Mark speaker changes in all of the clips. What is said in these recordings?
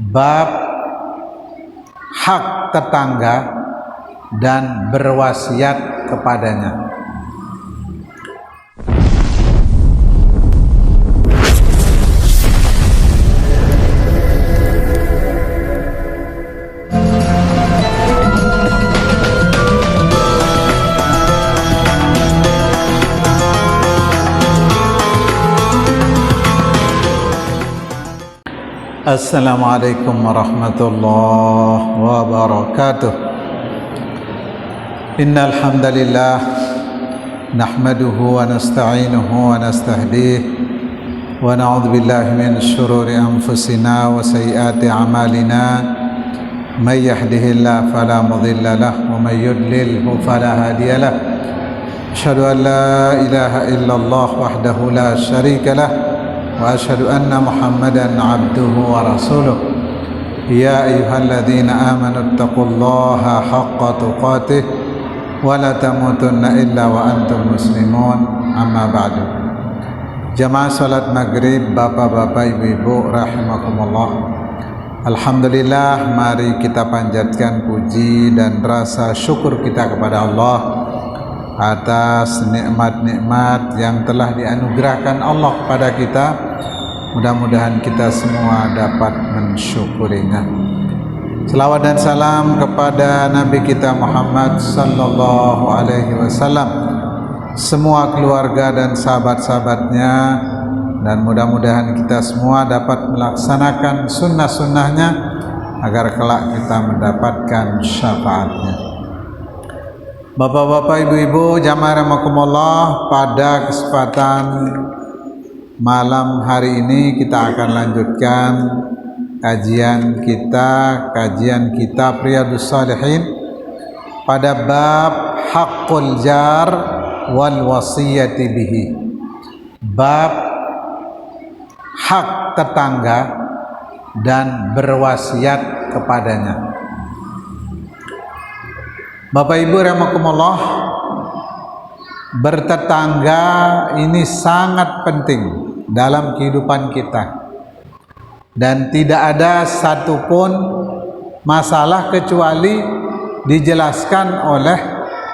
Speaker 1: Bab hak tetangga dan berwasiat kepadanya. Assalamualaikum warahmatullahi wabarakatuh. Innal hamdalillah nahmaduhu wa nasta'inuhu wa nastahdiih wa na'udzu billahi min syururi anfusina wa sayyiati a'malina. May yahdihillahu fala mudilla lahu wa may yudlilhu fala hadiya lahu. Asyhadu an la ilaha illallah wahdahu la syarika lahu wa asyhadu anna Muhammadan abduhu wa rasuluh. Ya ayyuhalladzina amanu taqullaha haqqa tuqatih wa la tamutunna illa wa antum muslimun. Amma ba'du. Jamaah salat maghrib, bapak-bapak, ibu-ibu rahimakumullah. Alhamdulillah, mari kita panjatkan puji dan rasa syukur kita kepada Allah atas nikmat-nikmat yang telah dianugerahkan Allah kepada kita. Mudah-mudahan kita semua dapat mensyukurinya. Selawat dan salam kepada Nabi kita Muhammad sallallahu alaihi wasallam, semua keluarga dan sahabat-sahabatnya, dan mudah-mudahan kita semua dapat melaksanakan sunnah-sunnahnya agar kelak kita mendapatkan syafaatnya. Bapak-bapak, ibu-ibu, jamaah rahimakumullah, pada kesempatan malam hari ini kita akan lanjutkan kajian kitab Riyadhus Shalihin pada bab haqqul jar wal wasiyati bihi. Bab hak tetangga dan berwasiat kepadanya. Bapak Ibu rahimakumullah, bertetangga ini sangat penting dalam kehidupan kita, dan tidak ada satupun masalah kecuali dijelaskan oleh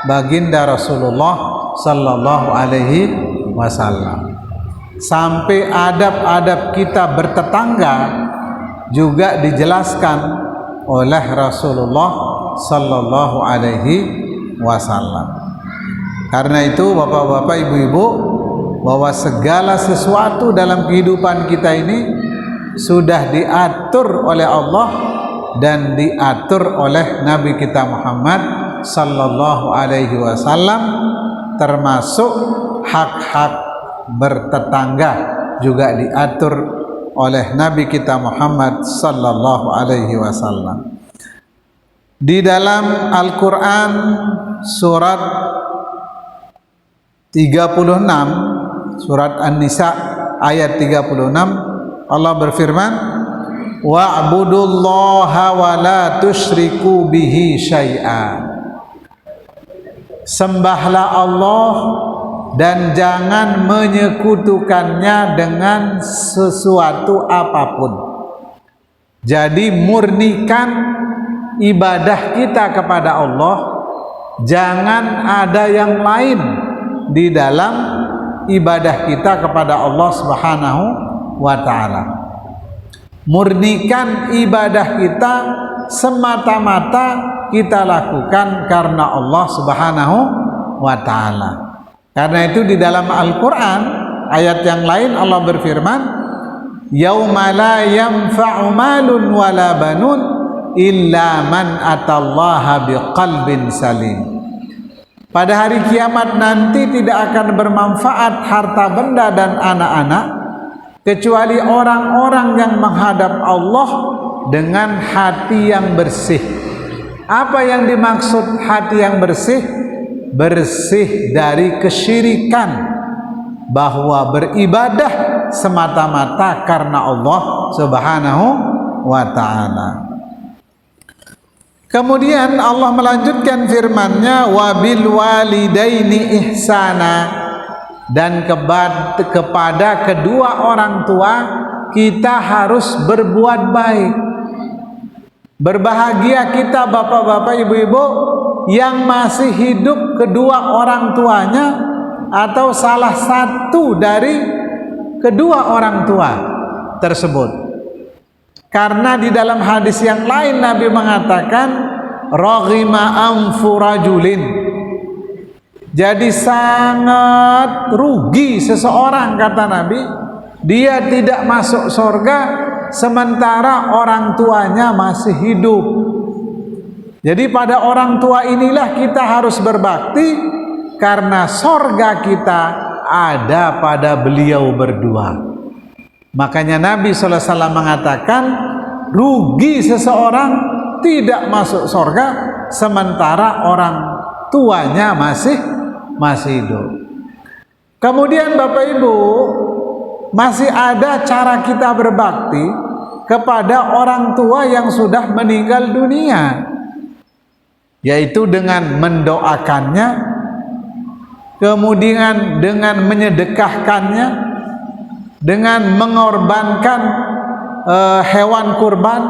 Speaker 1: baginda Rasulullah sallallahu alaihi wasallam. Sampai adab-adab kita bertetangga juga dijelaskan oleh Rasulullah sallallahu alaihi wasallam. Karena itu bapak-bapak, ibu-ibu, bahwa segala sesuatu dalam kehidupan kita ini sudah diatur oleh Allah dan diatur oleh Nabi kita Muhammad sallallahu alaihi wasallam, termasuk hak-hak bertetangga juga diatur oleh Nabi kita Muhammad sallallahu alaihi wasallam. Di dalam Al-Quran surat 36, surat An-Nisa ayat 36, Allah berfirman, wa'budullaha wa la tusyriku bihi syai'a. Sembahlah Allah dan jangan menyekutukannya dengan sesuatu apapun. Jadi murnikan ibadah kita kepada Allah, jangan ada yang lain di dalam ibadah kita kepada Allah Subhanahu wa ta'ala. Murnikan ibadah kita semata-mata kita lakukan karena Allah Subhanahu wa ta'ala. Karena itu di dalam Al-Quran ayat yang lain Allah berfirman, yauma la yanfa'u malun wala banun illa man atallaha biqalbin salim. Pada hari kiamat nanti tidak akan bermanfaat harta benda dan anak-anak kecuali orang-orang yang menghadap Allah dengan hati yang bersih. Apa yang dimaksud hati yang bersih? Bersih dari kesyirikan, bahwa beribadah semata-mata karena Allah Subhanahu wa ta'ala. Kemudian Allah melanjutkan firman-Nya, wabil walidaini ihsana, dan kepada kedua orang tua kita harus berbuat baik. Berbahagia kita bapak-bapak, ibu-ibu yang masih hidup kedua orang tuanya atau salah satu dari kedua orang tua tersebut. Karena di dalam hadis yang lain Nabi mengatakan raghima anfu rajulin. Jadi sangat rugi seseorang, kata Nabi, dia tidak masuk surga sementara orang tuanya masih hidup. Jadi pada orang tua inilah kita harus berbakti, karena surga kita ada pada beliau berdua. Makanya Nabi SAW mengatakan rugi seseorang tidak masuk surga sementara orang tuanya masih hidup. Kemudian Bapak Ibu, masih ada cara kita berbakti kepada orang tua yang sudah meninggal dunia, yaitu dengan mendoakannya, kemudian dengan menyedekahkannya, dengan mengorbankan hewan kurban,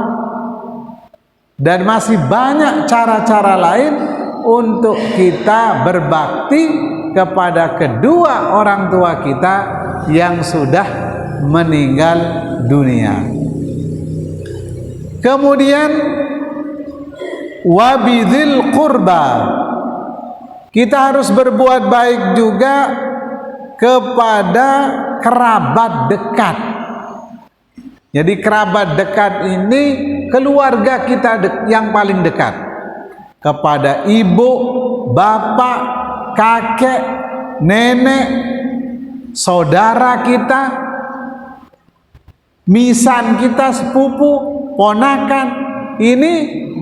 Speaker 1: dan masih banyak cara-cara lain untuk kita berbakti kepada kedua orang tua kita yang sudah meninggal dunia. Kemudian wabidzil qurba, kita harus berbuat baik juga kepada kerabat dekat. Jadi kerabat dekat ini keluarga kita yang paling dekat, kepada ibu, bapak, kakek, nenek, saudara kita, misan kita, sepupu, ponakan. Ini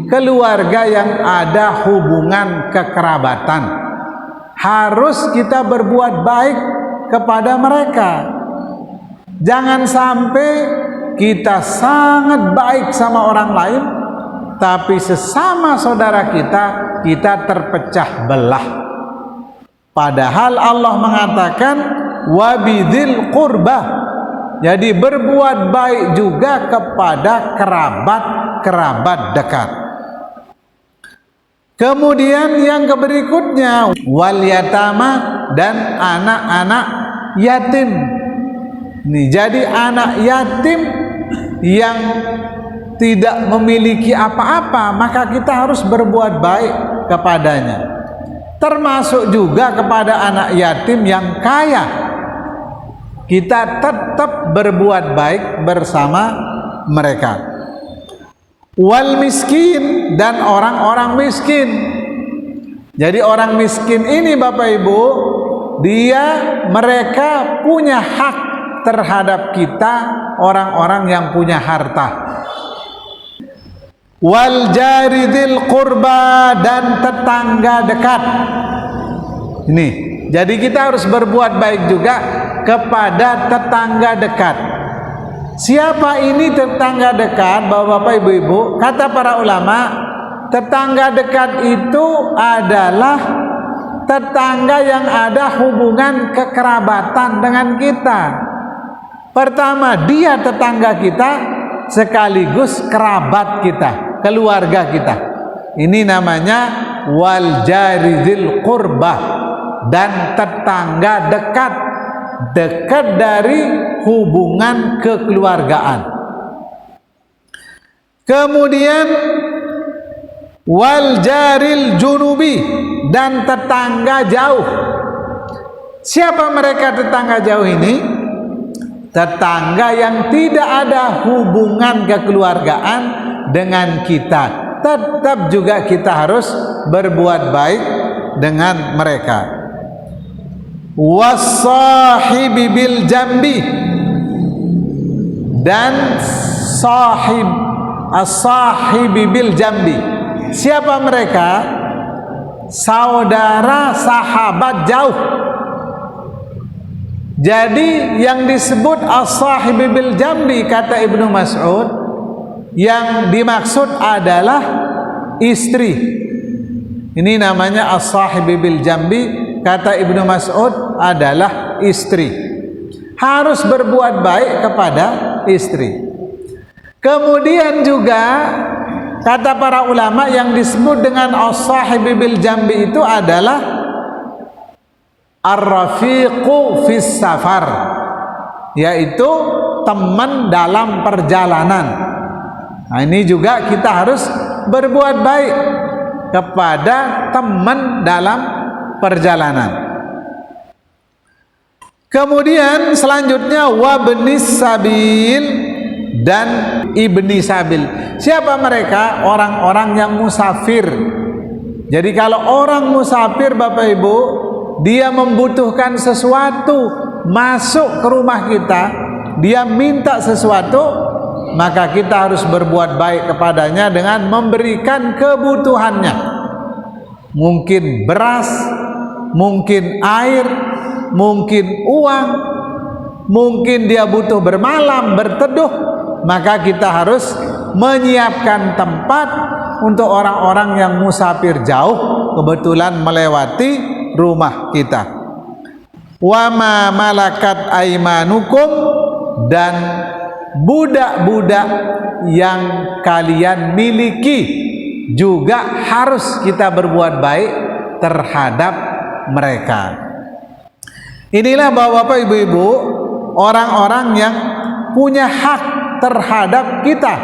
Speaker 1: keluarga yang ada hubungan kekerabatan. Harus kita berbuat baik kepada mereka. Jangan sampai kita sangat baik sama orang lain, tapi sesama saudara kita terpecah belah. Padahal Allah mengatakan wabidzil qurbah. Jadi berbuat baik juga kepada kerabat dekat. Kemudian yang berikutnya wal yatama, dan anak-anak yatim. Nih, jadi anak yatim yang tidak memiliki apa-apa, maka kita harus berbuat baik kepadanya. Termasuk juga kepada anak yatim yang kaya, kita tetap berbuat baik bersama mereka. Wal miskin, dan orang-orang miskin. Jadi orang miskin ini Bapak Ibu, mereka punya hak terhadap kita, orang-orang yang punya harta. Wal jaridil qurba, dan tetangga dekat. Ini, jadi kita harus berbuat baik juga kepada tetangga dekat. Siapa ini tetangga dekat, Bapak-bapak, Ibu-ibu? Kata para ulama, tetangga dekat itu adalah tetangga yang ada hubungan kekerabatan dengan kita. Pertama, dia tetangga kita sekaligus kerabat kita, keluarga kita. Ini namanya wal jaridil qurbah, dan tetangga dekat dari hubungan kekeluargaan. Kemudian wal jaril junubi, dan tetangga jauh. Siapa mereka tetangga jauh ini? Tetangga yang tidak ada hubungan kekeluargaan dengan kita. Tetap juga kita harus berbuat baik dengan mereka. Wassahibi bil jambi, dan as-sahibi bil jambi. Siapa mereka? Saudara sahabat jauh. Jadi yang disebut as-sahibi bil jambi, kata Ibnu Mas'ud, yang dimaksud adalah istri. Ini namanya as-sahibi bil jambi, kata Ibnu Mas'ud, adalah istri. Harus berbuat baik kepada istri. Kemudian juga kata para ulama yang disebut dengan as-sahibi bil jambi itu adalah ar-rafiqu fis safar, yaitu teman dalam perjalanan. Nah, ini juga kita harus berbuat baik kepada teman dalam perjalanan. Kemudian selanjutnya wabnis sabil dan ibni sabil. Siapa mereka? Orang-orang yang musafir. Jadi kalau orang musafir, Bapak Ibu, dia membutuhkan sesuatu masuk ke rumah kita, dia minta sesuatu, maka kita harus berbuat baik kepadanya dengan memberikan kebutuhannya. Mungkin beras, mungkin air, mungkin uang, mungkin dia butuh bermalam, berteduh, maka kita harus menyiapkan tempat untuk orang-orang yang musafir jauh kebetulan melewati rumah kita. Wa ma malakat aimanukum, dan budak-budak yang kalian miliki juga harus kita berbuat baik terhadap mereka. Inilah Bapak Ibu-ibu, orang-orang yang punya hak terhadap kita,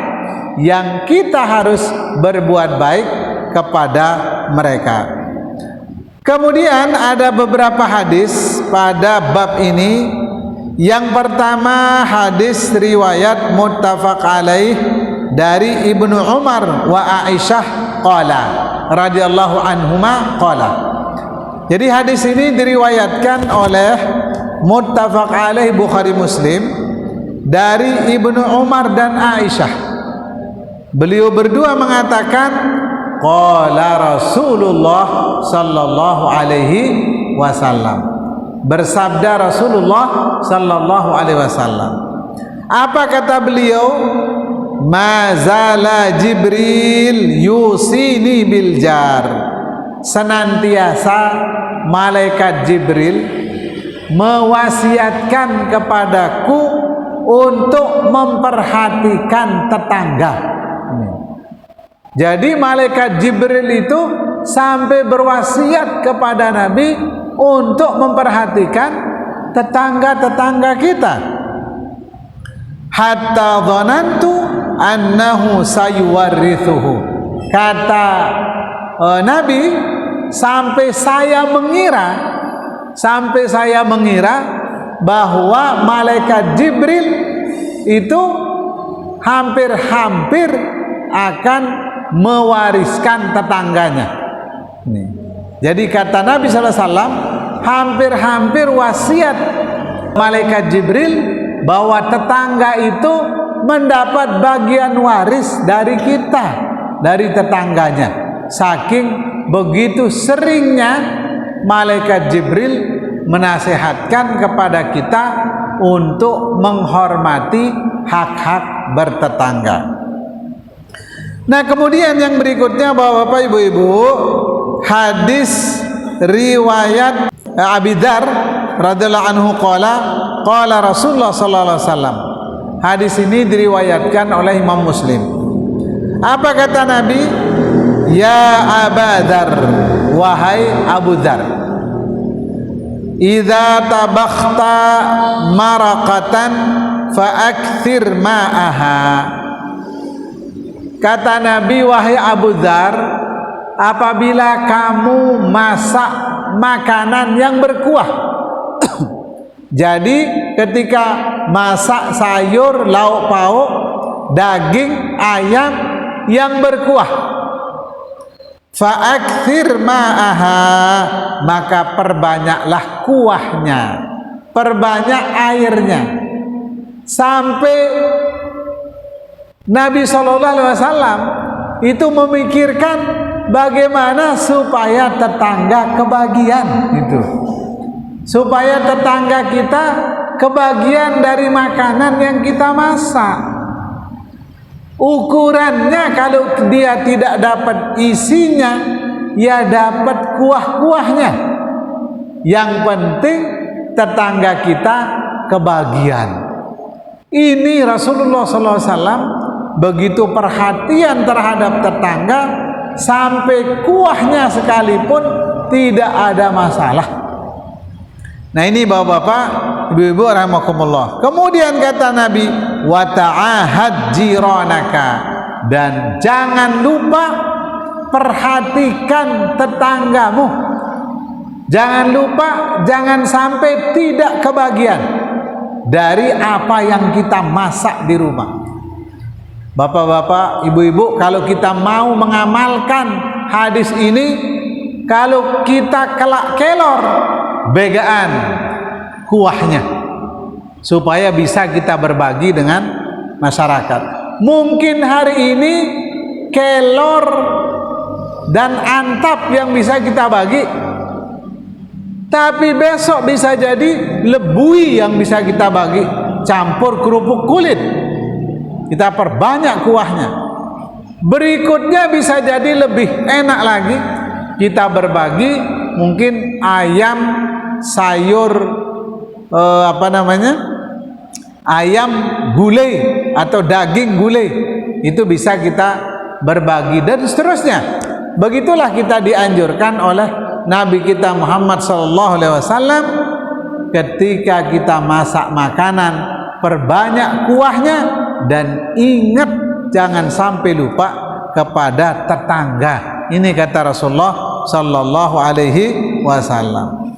Speaker 1: yang kita harus berbuat baik kepada mereka. Kemudian ada beberapa hadis pada bab ini. Yang pertama, hadis riwayat muttafaq alaih dari Ibnu Umar wa Aisyah qala radhiyallahu anhuma qala. Jadi hadis ini diriwayatkan oleh muttafaq alaih Bukhari Muslim dari Ibnu Umar dan Aisyah. Beliau berdua mengatakan qala Rasulullah sallallahu alaihi wasallam. Bersabda Rasulullah sallallahu alaihi wasallam. Apa kata beliau? Mazala Jibril yusini bil jar. Senantiasa malaikat Jibril mewasiatkan kepadaku untuk memperhatikan tetangga. Jadi malaikat Jibril itu sampai berwasiat kepada Nabi untuk memperhatikan tetangga-tetangga kita. Hatta dhanantu annahu sayuwarrithuhu. Kata Nabi, sampai saya mengira bahwa malaikat Jibril itu hampir-hampir akan mewariskan tetangganya. Jadi kata Nabi SAW, hampir-hampir wasiat malaikat Jibril bahwa tetangga itu mendapat bagian waris dari kita, dari tetangganya. Saking begitu seringnya malaikat Jibril menasihatkan kepada kita untuk menghormati hak-hak bertetangga. Nah, kemudian yang berikutnya Bapak Ibu-ibu, hadis riwayat Abi Dzar radhiyallahu anhu qala Rasulullah sallallahu alaihi wasallam. Hadis ini diriwayatkan oleh Imam Muslim. Apa kata Nabi? Ya Aba Dzar, wahai Abu Dzar, idza tabakhta maraqatan fa'akthir ma'aha. Kata Nabi, wahai Abu Dzar, apabila kamu masak makanan yang berkuah, jadi ketika masak sayur, lauk pauk, daging, ayam yang berkuah, fa'akthir ma'aha, maka perbanyaklah kuahnya, perbanyak airnya, sampai Nabi SAW itu memikirkan bagaimana supaya tetangga kebagian, gitu, supaya tetangga kita kebagian dari makanan yang kita masak. Ukurannya kalau dia tidak dapat isinya, ya dapat kuah-kuahnya. Yang penting tetangga kita kebagian. Ini Rasulullah SAW begitu perhatian terhadap tetangga, sampai kuahnya sekalipun tidak ada masalah. Nah ini bapak-bapak, ibu-ibu rahimakumullah. Kemudian kata Nabi, wa ta'ahad jiranaka, dan jangan lupa perhatikan tetanggamu. Jangan lupa, jangan sampai tidak kebagian dari apa yang kita masak di rumah. Bapak-bapak, ibu-ibu, kalau kita mau mengamalkan hadis ini, kalau kita kelak kelor, begaan kuahnya, supaya bisa kita berbagi dengan masyarakat. Mungkin hari ini kelor dan antap yang bisa kita bagi, tapi besok bisa jadi lebui yang bisa kita bagi, campur kerupuk kulit, kita perbanyak kuahnya. Berikutnya bisa jadi lebih enak lagi, kita berbagi mungkin ayam sayur ayam gulai atau daging gulai, itu bisa kita berbagi dan seterusnya. Begitulah kita dianjurkan oleh Nabi kita Muhammad SAW, ketika kita masak makanan, perbanyak kuahnya, dan ingat jangan sampai lupa kepada tetangga. Ini kata Rasulullah sallallahu alaihi wasallam.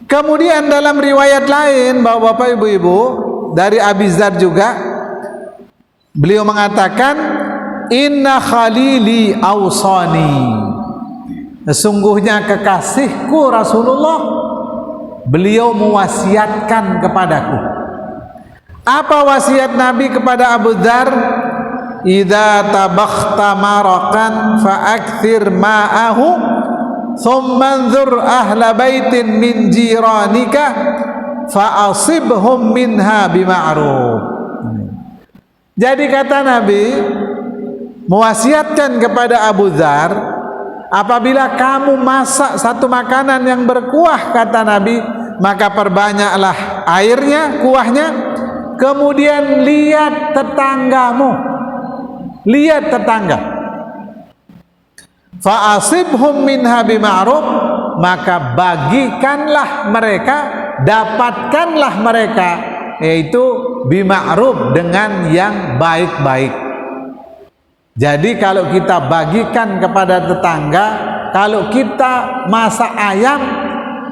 Speaker 1: Kemudian dalam riwayat lain, bapak-bapak, ibu-ibu, dari Abi Dzar juga, beliau mengatakan, inna khalili awsani, sesungguhnya kekasihku Rasulullah, beliau mewasiatkan kepadaku. Apa wasiat Nabi kepada Abu Dzar? Idza tabakhta maraqan fa'akthir ma'ahu thumma anzur ahla baitin min jiranika fa'asibhum minha bima'ruf. Jadi kata Nabi mewasiatkan kepada Abu Dzar, apabila kamu masak satu makanan yang berkuah, kata Nabi, maka perbanyaklah airnya, kuahnya. Kemudian lihat tetanggamu, lihat tetangga, fa'asibhum minha bima'ruf, maka bagikanlah mereka, dapatkanlah mereka, yaitu bima'ruf, dengan yang baik-baik. Jadi kalau kita bagikan kepada tetangga, kalau kita masak ayam,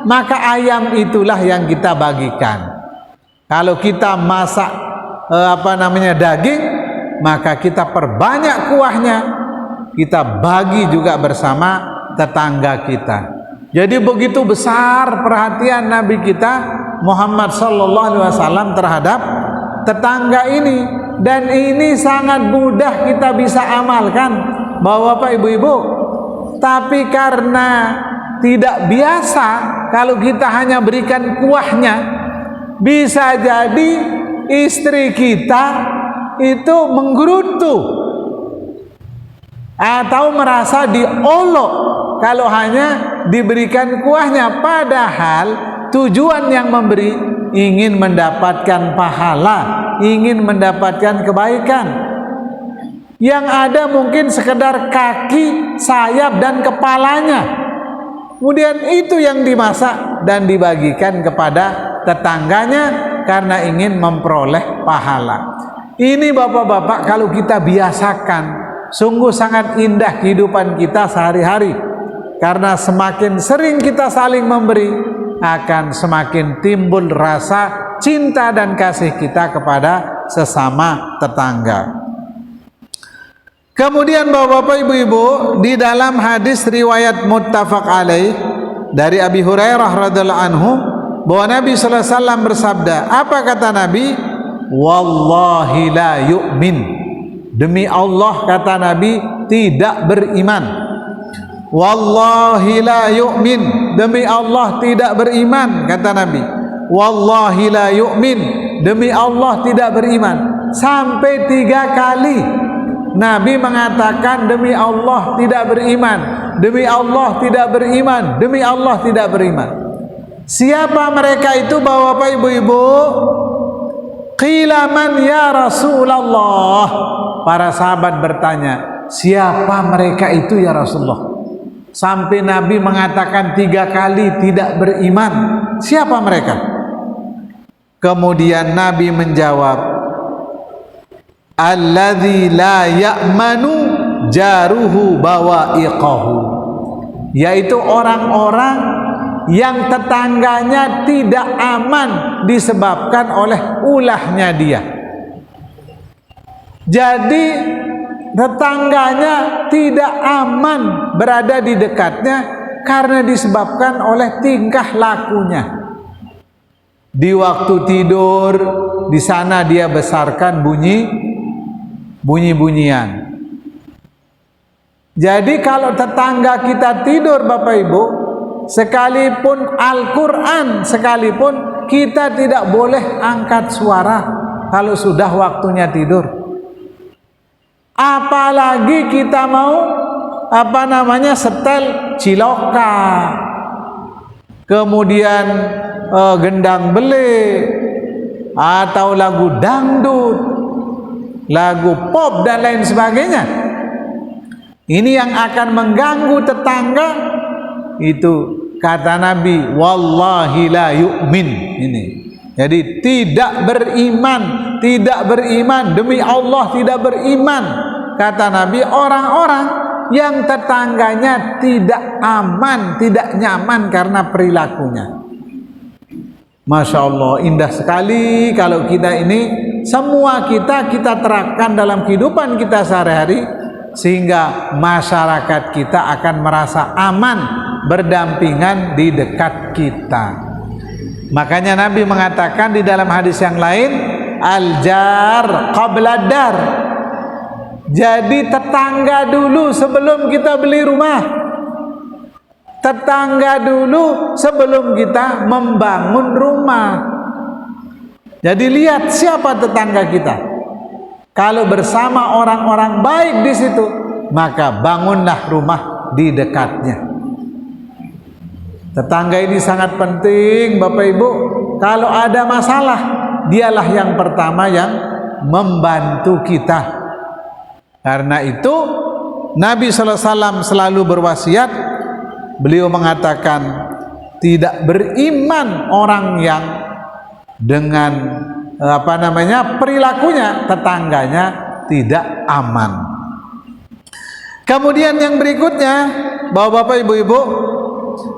Speaker 1: maka ayam itulah yang kita bagikan. Kalau kita masak daging, maka kita perbanyak kuahnya, kita bagi juga bersama tetangga kita. Jadi begitu besar perhatian Nabi kita Muhammad SAW terhadap tetangga ini, dan ini sangat mudah kita bisa amalkan, bapak-bapak, ibu-ibu. Tapi karena tidak biasa, kalau kita hanya berikan kuahnya, bisa jadi istri kita itu menggerutu atau merasa diolok kalau hanya diberikan kuahnya, padahal tujuan yang memberi ingin mendapatkan pahala, ingin mendapatkan kebaikan. Yang ada mungkin sekedar kaki, sayap, dan kepalanya, kemudian itu yang dimasak dan dibagikan kepada tetangganya karena ingin memperoleh pahala. Ini bapak-bapak, kalau kita biasakan, sungguh sangat indah kehidupan kita sehari-hari. Karena semakin sering kita saling memberi, akan semakin timbul rasa cinta dan kasih kita kepada sesama tetangga. Kemudian bapak-bapak, ibu-ibu, di dalam hadis riwayat muttafaq alaih dari Abi Hurairah radhiyallahu anhu, bahwa Nabi sallallahu alaihi wasallam bersabda, apa kata Nabi? Wallahi la yu'min, demi Allah, kata Nabi, tidak beriman. Wallahi la yu'min, demi Allah tidak beriman, kata Nabi. Wallahi la yu'min, demi Allah tidak beriman. Sampai 3 kali Nabi mengatakan demi Allah tidak beriman, demi Allah tidak beriman, demi Allah tidak beriman. Siapa mereka itu, bapak-bapak, ibu-ibu? Qila man ya Rasulullah, para sahabat bertanya, siapa mereka itu ya Rasulullah? Sampai Nabi mengatakan 3 kali tidak beriman. Siapa mereka? Kemudian Nabi menjawab, alladzi la ya'manu jaruhu bawa'iqahu, yaitu orang-orang yang tetangganya tidak aman disebabkan oleh ulahnya dia. Jadi tetangganya tidak aman berada di dekatnya karena disebabkan oleh tingkah lakunya. Di waktu tidur, di sana dia besarkan bunyi-bunyian. Jadi kalau tetangga kita tidur, Bapak Ibu, sekalipun Al-Quran sekalipun, kita tidak boleh angkat suara kalau sudah waktunya tidur. Apalagi kita mau setel ciloka, kemudian gendang bele, atau lagu dangdut, lagu pop dan lain sebagainya. Ini yang akan mengganggu tetangga. Itu kata Nabi, wallahi la yu'min. Ini jadi tidak beriman, demi Allah tidak beriman. Kata Nabi, orang-orang yang tetangganya tidak aman, tidak nyaman karena perilakunya. Masya Allah, indah sekali kalau kita ini, semua kita terapkan dalam kehidupan kita sehari-hari, sehingga masyarakat kita akan merasa aman berdampingan di dekat kita. Makanya Nabi mengatakan di dalam hadis yang lain, al-jar qabla dar. Jadi tetangga dulu sebelum kita beli rumah, tetangga dulu sebelum kita membangun rumah. Jadi lihat siapa tetangga kita. Kalau bersama orang-orang baik di situ, maka bangunlah rumah di dekatnya. Tetangga ini sangat penting, Bapak Ibu. Kalau ada masalah, dialah yang pertama yang membantu kita. Karena itu Nabi SAW selalu berwasiat. Beliau mengatakan, tidak beriman orang yang dengan perilakunya tetangganya tidak aman. Kemudian yang berikutnya, Bapak-bapak, Ibu-ibu,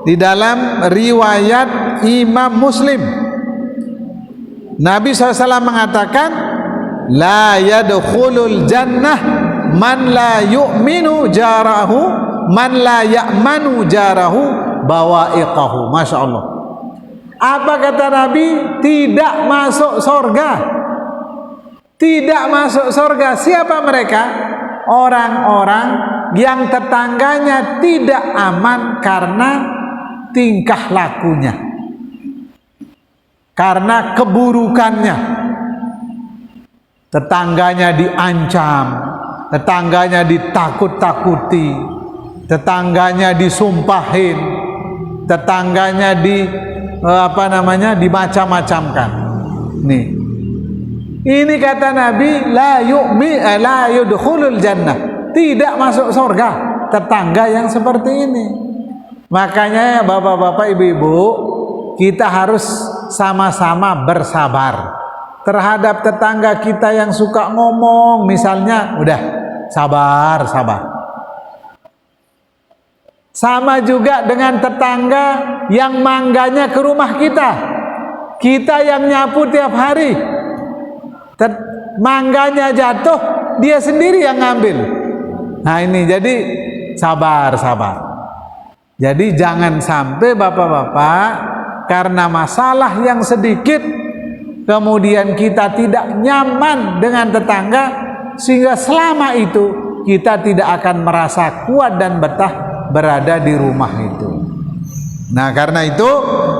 Speaker 1: di dalam riwayat Imam Muslim, Nabi SAW mengatakan, la yadkhulul jannah man la yu'minu jarahu, man la ya'manu jarahu bawa'iqahu. Masya Allah. Apa kata Nabi? Tidak masuk surga. Tidak masuk surga. Siapa mereka? Orang-orang yang tetangganya tidak aman karena tingkah lakunya, karena keburukannya. Tetangganya diancam, tetangganya ditakut-takuti, tetangganya disumpahin, tetangganya dimacam-macamkan. Nih, ini kata Nabi, la yudkhulul jannah, tidak masuk surga tetangga yang seperti ini. Makanya bapak-bapak, ibu-ibu, kita harus sama-sama bersabar terhadap tetangga kita yang suka ngomong, misalnya, udah sabar. Sama juga dengan tetangga yang mangganya ke rumah kita yang nyapu tiap hari, mangganya jatuh, dia sendiri yang ngambil. Nah ini, jadi sabar. Jadi jangan sampai bapak-bapak karena masalah yang sedikit kemudian kita tidak nyaman dengan tetangga, sehingga selama itu kita tidak akan merasa kuat dan betah berada di rumah itu. Nah karena itu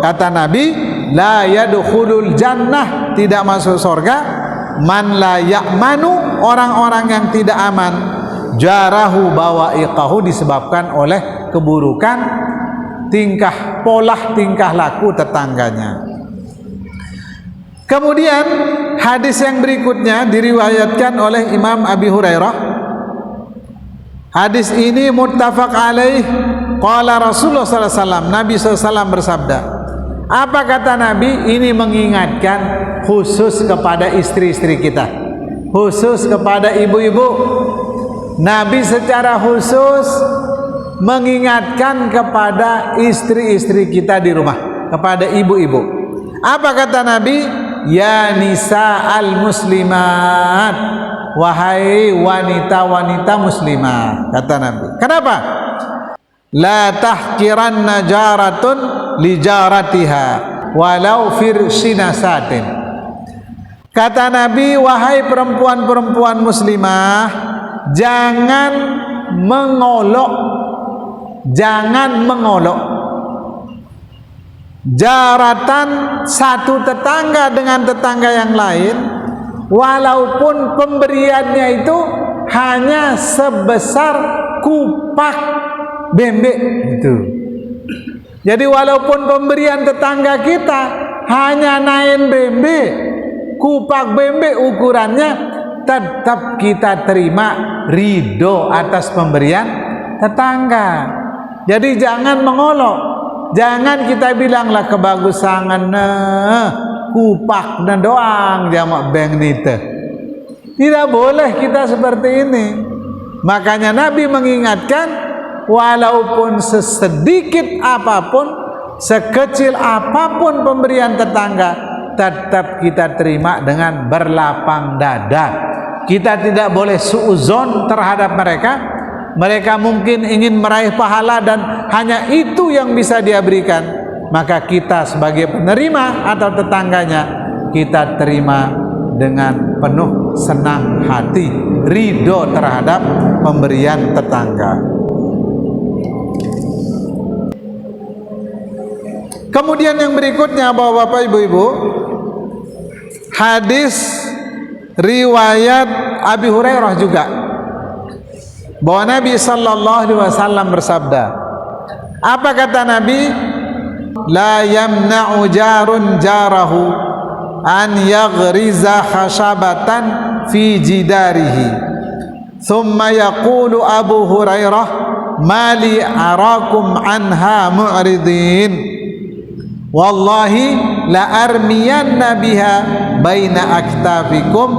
Speaker 1: kata Nabi, la yadkhulul jannah, tidak masuk surga, man la ya'manu, orang-orang yang tidak aman, jarahu bawa'iqahu, disebabkan oleh keburukan tingkah laku tetangganya. Kemudian hadis yang berikutnya diriwayatkan oleh Imam Abi Hurairah. Hadis ini muttafaq alaih. Qala Rasulullah SAW, Nabi SAW bersabda. Apa kata Nabi? Ini mengingatkan khusus kepada istri-istri kita, khusus kepada ibu-ibu. Nabi secara khusus mengingatkan kepada istri-istri kita di rumah, kepada ibu-ibu. Apa kata Nabi? Ya nisa al-muslimat, wahai wanita-wanita muslimah, kata Nabi. Kenapa? La tahkiranna jaratun li jaratiha walau firshinasatin. Kata Nabi, wahai perempuan-perempuan muslimah, jangan mengolok, jangan mengolok jaratan satu tetangga dengan tetangga yang lain, walaupun pemberiannya itu hanya sebesar kupak bembek itu. Jadi walaupun pemberian tetangga kita hanya naik bembek, kupak bembek ukurannya, tetap kita terima, ridho atas pemberian tetangga. Jadi jangan mengolok, jangan kita bilanglah kebagusan kupak dan doang jamak beng nite. Tidak boleh kita seperti ini. Makanya Nabi mengingatkan, walaupun sesedikit apapun, sekecil apapun pemberian tetangga, tetap kita terima dengan berlapang dada. Kita tidak boleh suuzon terhadap mereka. Mereka mungkin ingin meraih pahala dan hanya itu yang bisa dia berikan. Maka kita sebagai penerima atau tetangganya, kita terima dengan penuh senang hati, ridho terhadap pemberian tetangga. Kemudian yang berikutnya, bapak-bapak, ibu-ibu, hadis riwayat Abi Hurairah juga, bahwa Nabi SAW bersabda. Apa kata Nabi? La yamna'u jarun jarahu an yaghriza khashabatan fi jidarihi. Thumma yaqulu Abu Hurairah, mali arakum anha mu'ridin. Wallahi la armiyanna biha baina aktafikum,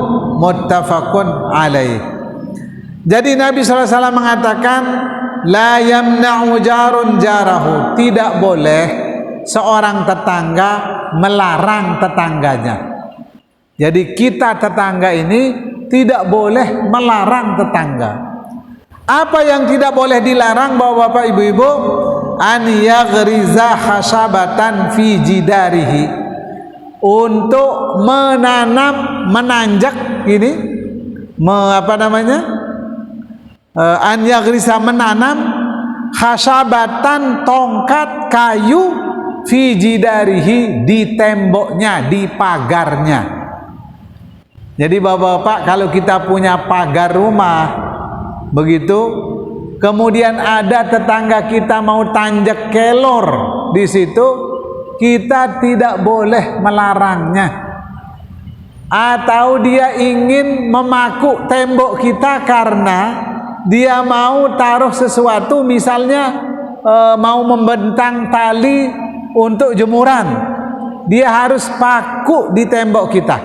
Speaker 1: muttafaqun alaih. Jadi Nabi SAW mengatakan, la yamna'u jarun jarahu, tidak boleh seorang tetangga melarang tetangganya. Jadi kita tetangga ini tidak boleh melarang tetangga. Apa yang tidak boleh dilarang, bapak-bapak, ibu-ibu? An yaghriza khashabatan fi jidarihi, untuk menanam, menanjak ini, an yaghriza, menanam khashabatan, tongkat kayu, fi jidarihi, di temboknya, di pagarnya. Jadi bapak-bapak, kalau kita punya pagar rumah begitu, kemudian ada tetangga kita mau tanjak kelor di situ, kita tidak boleh melarangnya. Atau dia ingin memaku tembok kita karena dia mau taruh sesuatu, misalnya mau membentang tali untuk jemuran, dia harus paku di tembok kita.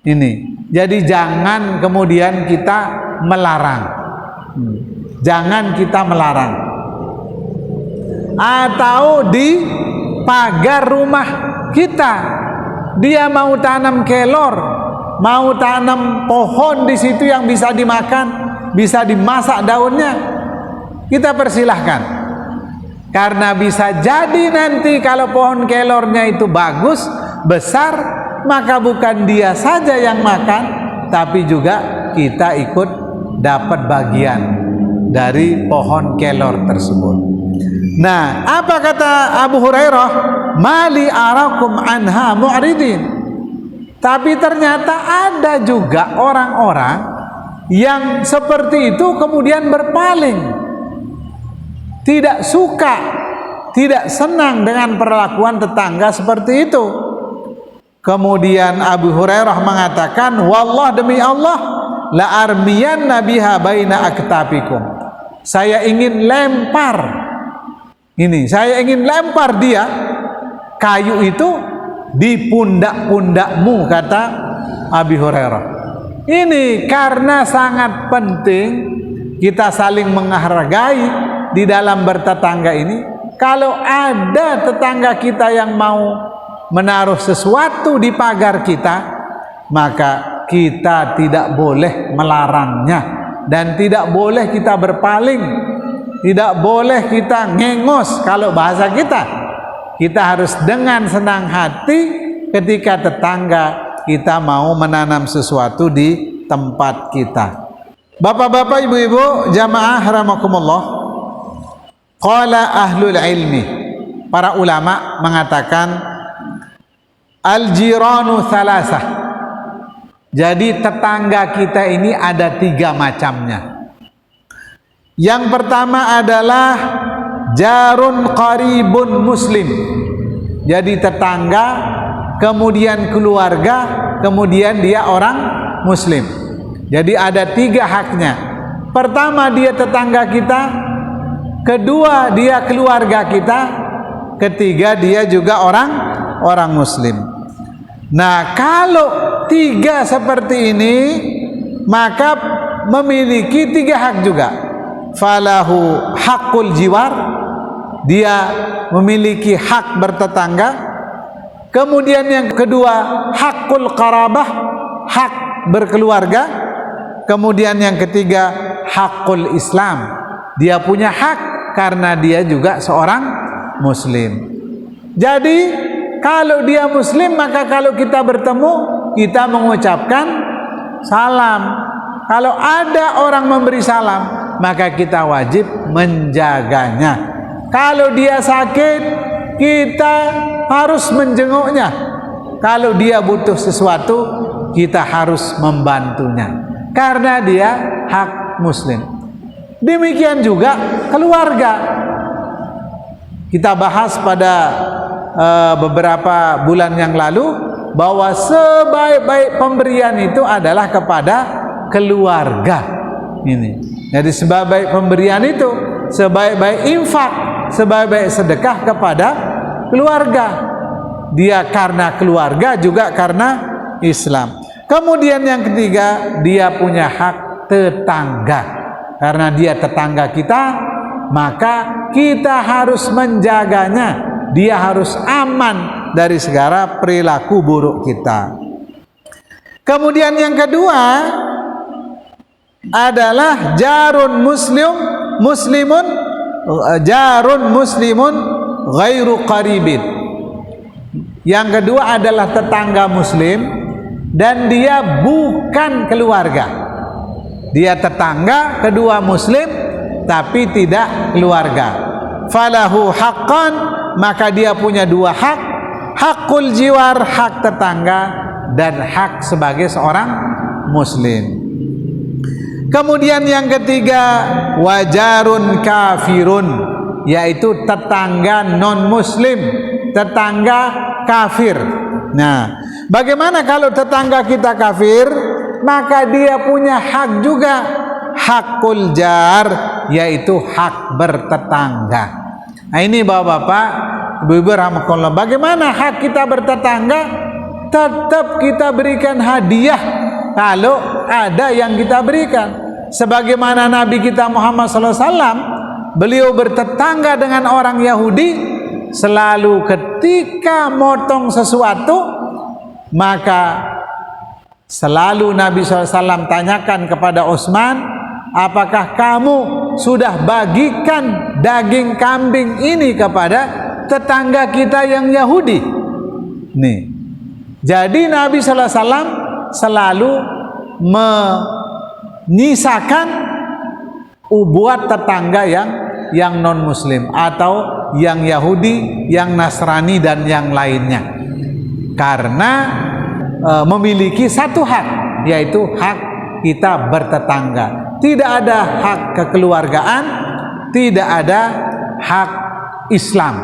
Speaker 1: Ini, jadi jangan kemudian kita melarang. Jangan kita melarang. Atau di pagar rumah kita, dia mau tanam kelor, mau tanam pohon di situ yang bisa dimakan, bisa dimasak daunnya, kita persilahkan. Karena bisa jadi nanti kalau pohon kelornya itu bagus, besar, maka bukan dia saja yang makan, tapi juga kita ikut dapat bagian dari pohon kelor tersebut. Nah, apa kata Abu Hurairah? Mali arakum anha mu'ridin. Tapi ternyata ada juga orang-orang yang seperti itu kemudian berpaling, tidak suka, tidak senang dengan perlakuan tetangga seperti itu. Kemudian Abu Hurairah mengatakan, wallah, demi Allah, la armiyanna biha baina aktafikum. Saya ingin lempar dia kayu itu di pundak-pundakmu, kata Abu Hurairah. Ini karena sangat penting kita saling menghargai di dalam bertetangga ini. Kalau ada tetangga kita yang mau menaruh sesuatu di pagar kita, maka kita tidak boleh melarangnya, dan tidak boleh kita berpaling, tidak boleh kita ngengos. Kalau bahasa kita harus dengan senang hati ketika tetangga kita mau menanam sesuatu di tempat kita. Bapak-bapak, ibu-ibu, jamaah rahimakumullah, qala ahlul ilmi, para ulama mengatakan al-jiranu thalasah. Jadi tetangga kita ini ada 3 macamnya. Yang pertama adalah jarun qaribun muslim. Jadi tetangga, kemudian keluarga, kemudian dia orang muslim. Jadi ada 3 haknya. Pertama, dia tetangga kita. Kedua, dia keluarga kita. Ketiga, dia juga orang muslim. Nah, kalau 3 seperti ini, maka memiliki 3 hak juga. Falahu hakul jiwar, dia memiliki hak bertetangga. Kemudian yang kedua, hakul qarabah, hak berkeluarga. Kemudian yang ketiga, hakul Islam, dia punya hak karena dia juga seorang muslim. Jadi kalau dia muslim, maka kalau kita bertemu, kita mengucapkan salam. Kalau ada orang memberi salam, maka kita wajib menjaganya. Kalau dia sakit, kita harus menjenguknya. Kalau dia butuh sesuatu, kita harus membantunya, karena dia hak muslim. Demikian juga keluarga. Kita bahas pada beberapa bulan yang lalu bahwa sebaik-baik pemberian itu adalah kepada keluarga. Ini. Jadi sebaik-baik pemberian itu, sebaik-baik infak, sebaik-baik sedekah kepada keluarga. Dia karena keluarga, juga karena Islam. Kemudian yang ketiga, dia punya hak tetangga. Karena dia tetangga kita, maka kita harus menjaganya. Dia harus aman dari segala perilaku buruk kita. Kemudian yang kedua adalah jarun muslimun ghairu qaribin. Yang kedua adalah tetangga muslim dan dia bukan keluarga. Dia tetangga, kedua muslim, tapi tidak keluarga. Falahu haqqan, maka dia punya 2 hak. Hakul jiwar, hak tetangga, dan hak sebagai seorang muslim. Kemudian yang ketiga, wajarun kafirun, yaitu tetangga non muslim, tetangga kafir. Nah, bagaimana kalau tetangga kita kafir? Maka dia punya hak juga, hakul jar, yaitu hak bertetangga. Nah, ini bapak-bapak, ibu-ibu rahmatullah, bagaimana hak kita bertetangga? Tetap kita berikan hadiah kalau ada yang kita berikan. Sebagaimana Nabi kita Muhammad SAW, beliau bertetangga dengan orang Yahudi, selalu ketika motong sesuatu, maka selalu Nabi SAW tanyakan kepada Utsman, apakah kamu sudah bagikan daging kambing ini kepada tetangga kita yang Yahudi? Nih, jadi Nabi SAW selalu menyisakan buat tetangga yang non muslim atau yang Yahudi, yang Nasrani, dan yang lainnya, karena memiliki 1 hak, yaitu hak kita bertetangga. Tidak ada hak kekeluargaan, tidak ada hak Islam.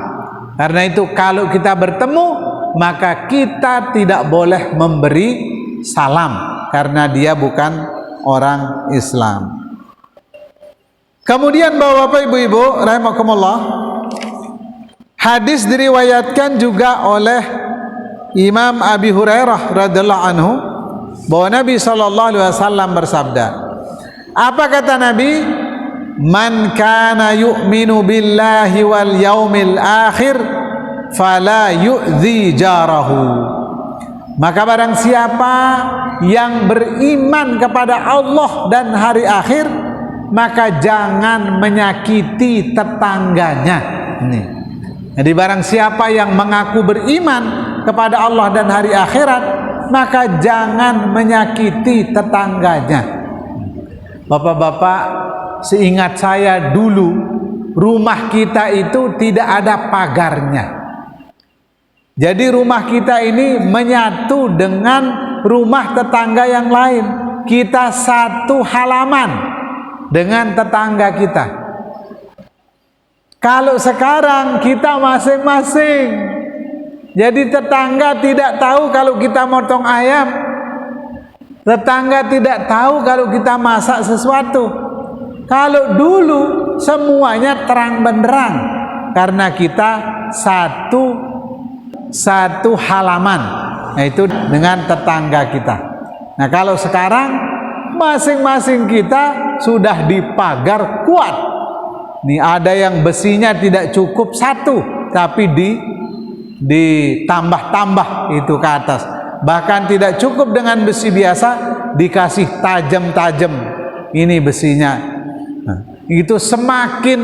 Speaker 1: Karena itu kalau kita bertemu, maka kita tidak boleh memberi salam karena dia bukan orang Islam. Kemudian Bapak-bapak, Ibu-ibu rahimakumullah, hadis diriwayatkan juga oleh Imam Abi Hurairah radhiyallahu anhu bahwa Nabi SAW bersabda. Apa kata Nabi? Man kana yu'minu billahi wal yaumil akhir fala yu'dzi jarahu. Maka barang siapa yang beriman kepada Allah dan hari akhir, maka jangan menyakiti tetangganya. Nih. Jadi barang siapa yang mengaku beriman kepada Allah dan hari akhirat, maka jangan menyakiti tetangganya. Bapak-bapak, seingat saya dulu, rumah kita itu tidak ada pagarnya. Jadi rumah kita ini menyatu dengan rumah tetangga yang lain. Kita satu halaman dengan tetangga kita. Kalau sekarang kita masing-masing, jadi tetangga tidak tahu kalau kita motong ayam, tetangga tidak tahu kalau kita masak sesuatu. Kalau dulu semuanya terang benderang karena kita satu halaman, yaitu dengan tetangga kita. Nah, kalau sekarang masing-masing kita sudah dipagar kuat. Nih, ada yang besinya tidak cukup satu, tapi ditambah-tambah itu ke atas. Bahkan tidak cukup dengan besi biasa, dikasih tajam-tajam. Ini besinya. Nah, itu semakin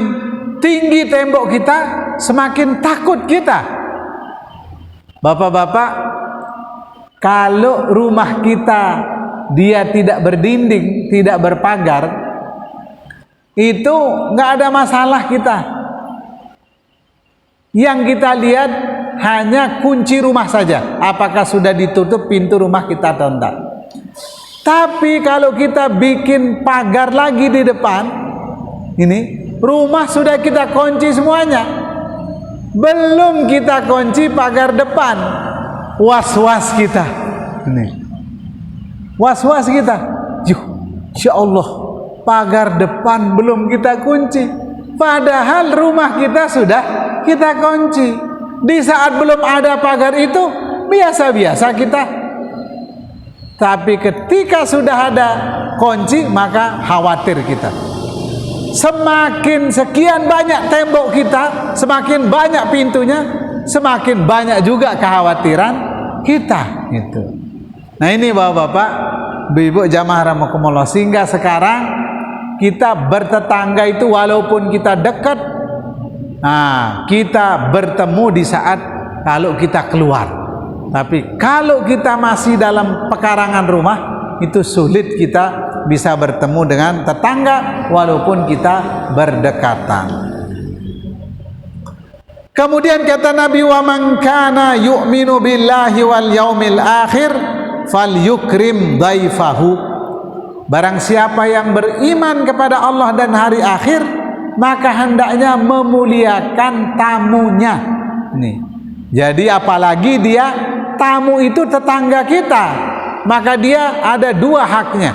Speaker 1: tinggi tembok kita, semakin takut kita. Bapak-bapak, kalau rumah kita dia tidak berdinding, tidak berpagar, itu nggak ada masalah kita. Yang kita lihat hanya kunci rumah saja, apakah sudah ditutup pintu rumah kita atau enggak. Tapi kalau kita bikin pagar lagi di depan, ini rumah sudah kita kunci semuanya, belum kita kunci pagar depan, was-was kita. Ini was-was kita, insya Allah pagar depan belum kita kunci, padahal rumah kita sudah kita kunci. Di saat belum ada pagar itu biasa-biasa kita, tapi ketika sudah ada kunci maka khawatir kita. Semakin sekian banyak tembok kita, semakin banyak pintunya, semakin banyak juga kekhawatiran kita itu. Nah, ini Bapak-bapak, Ibu jamaah rahimakumullah, sehingga sekarang kita bertetangga itu walaupun kita dekat, nah, kita bertemu di saat kalau kita keluar. Tapi kalau kita masih dalam pekarangan rumah, itu sulit kita bisa bertemu dengan tetangga walaupun kita berdekatan. Kemudian kata Nabi, wa man kana yu'minu billahi wal yaumil akhir falyukrim dhaifahu. Barang siapa yang beriman kepada Allah dan hari akhir, maka hendaknya memuliakan tamunya. Nih. Jadi apalagi dia tamu itu tetangga kita, maka dia ada dua haknya.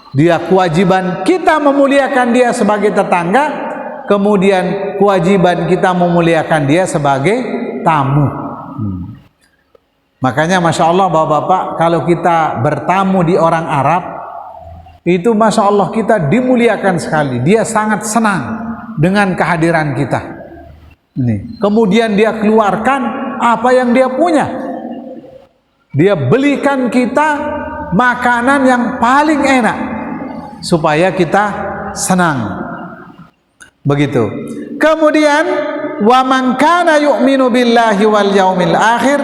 Speaker 1: Dia kewajiban kita memuliakan dia sebagai tetangga, kemudian kewajiban kita memuliakan dia sebagai tamu. Makanya Masya Allah Bapak-bapak, kalau kita bertamu di orang Arab, itu Masya Allah kita dimuliakan sekali. Dia sangat senang dengan kehadiran kita. Ini. Kemudian dia keluarkan apa yang dia punya. Dia belikan kita makanan yang paling enak supaya kita senang. Begitu. Kemudian wa man kana yu'minu billahi wal yaumil akhir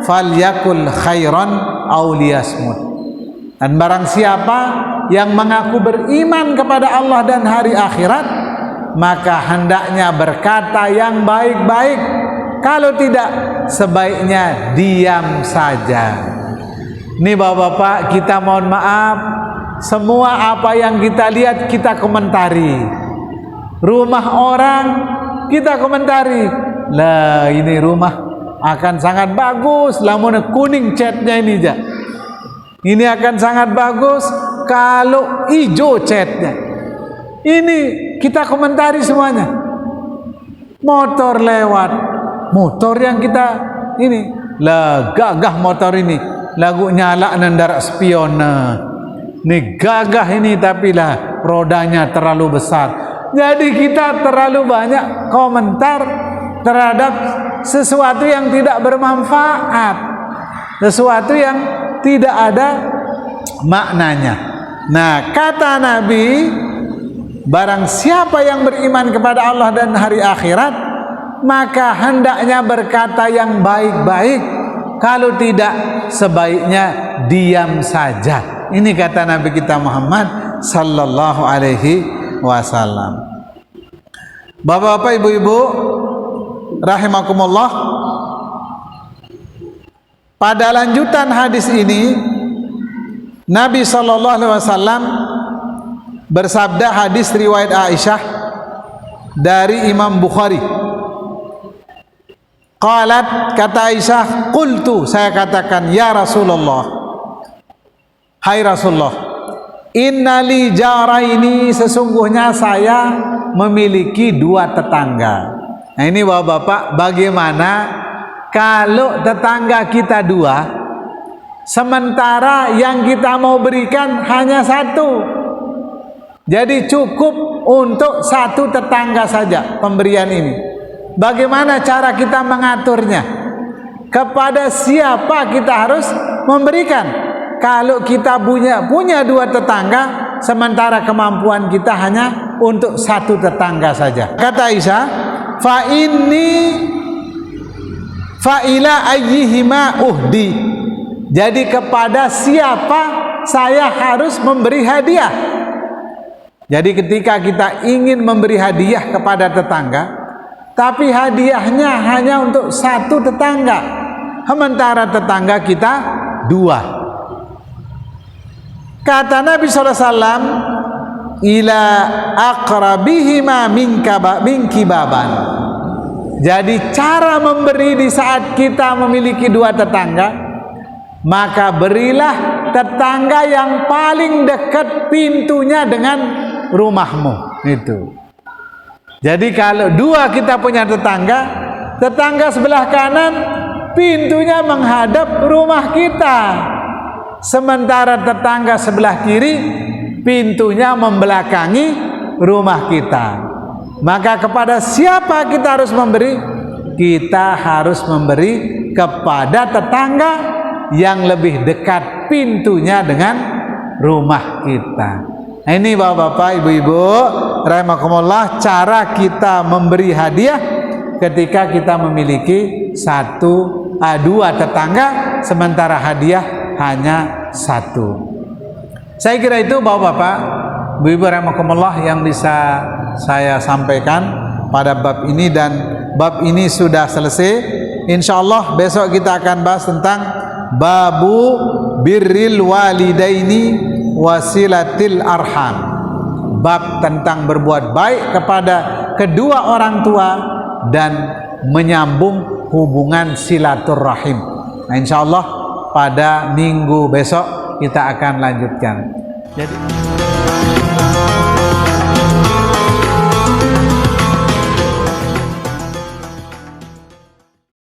Speaker 1: falyakul khairan aw liyasmut. Dan barang siapa yang mengaku beriman kepada Allah dan hari akhirat, maka hendaknya berkata yang baik-baik. Kalau tidak, sebaiknya diam saja. Ini Bapak-bapak, kita mohon maaf, semua apa yang kita lihat kita komentari. Rumah orang kita komentari, lah ini rumah akan sangat bagus lamun kuning catnya ini aja. Ini akan sangat bagus kalau hijau catnya. Ini kita komentari semuanya. Motor lewat, motor yang kita ini lah gagah motor ini, lagu nyala nendarak spion. Nih gagah ini tapi lah rodanya terlalu besar. Jadi kita terlalu banyak komentar terhadap sesuatu yang tidak bermanfaat, sesuatu yang tidak ada maknanya. Nah, kata Nabi, barang siapa yang beriman kepada Allah dan hari akhirat, maka hendaknya berkata yang baik-baik. Kalau tidak, sebaiknya diam saja. Ini kata Nabi kita Muhammad sallallahu alaihi wasallam. Bapak-bapak, ibu-ibu rahimakumullah, pada lanjutan hadis ini Nabi sallallahu alaihi wasallam bersabda, hadis riwayat Aisyah dari Imam Bukhari. Qalat, kata Aisyah, qultu, saya katakan, ya Rasulullah, hai Rasulullah, innali jaraini, sesungguhnya saya memiliki dua tetangga. Nah ini bapak-bapak, bagaimana kalau tetangga kita dua, sementara yang kita mau berikan hanya satu. Jadi cukup untuk satu tetangga saja pemberian ini. Bagaimana cara kita mengaturnya? Kepada siapa kita harus memberikan? Kalau kita punya dua tetangga, sementara kemampuan kita hanya untuk satu tetangga saja. Kata Aisyah, fa ila ayyihima uhdi. Jadi kepada siapa saya harus memberi hadiah? Jadi ketika kita ingin memberi hadiah kepada tetangga, tapi hadiahnya hanya untuk satu tetangga, sementara tetangga kita dua. Kata Nabi SAW, ila aqrabihima minki baban. Jadi cara memberi di saat kita memiliki dua tetangga, maka berilah tetangga yang paling dekat pintunya dengan rumahmu. Itu. Jadi kalau dua kita punya tetangga, tetangga sebelah kanan pintunya menghadap rumah kita, sementara tetangga sebelah kiri pintunya membelakangi rumah kita. Maka kepada siapa kita harus memberi? Kita harus memberi kepada tetangga yang lebih dekat pintunya dengan rumah kita. Nah, ini bapak-bapak, ibu-ibu rahimakumullah, cara kita memberi hadiah ketika kita memiliki dua tetangga, sementara hadiah hanya satu. Saya kira itu bapak-bapak, ibu-ibu rahimakumullah yang bisa saya sampaikan pada bab ini, dan bab ini sudah selesai. Insyaallah besok kita akan bahas tentang babu birril walidaini wasilatil arham, bab tentang berbuat baik kepada kedua orang tua dan menyambung hubungan silaturrahim. Nah, insyaallah pada minggu besok kita akan lanjutkan. Jadi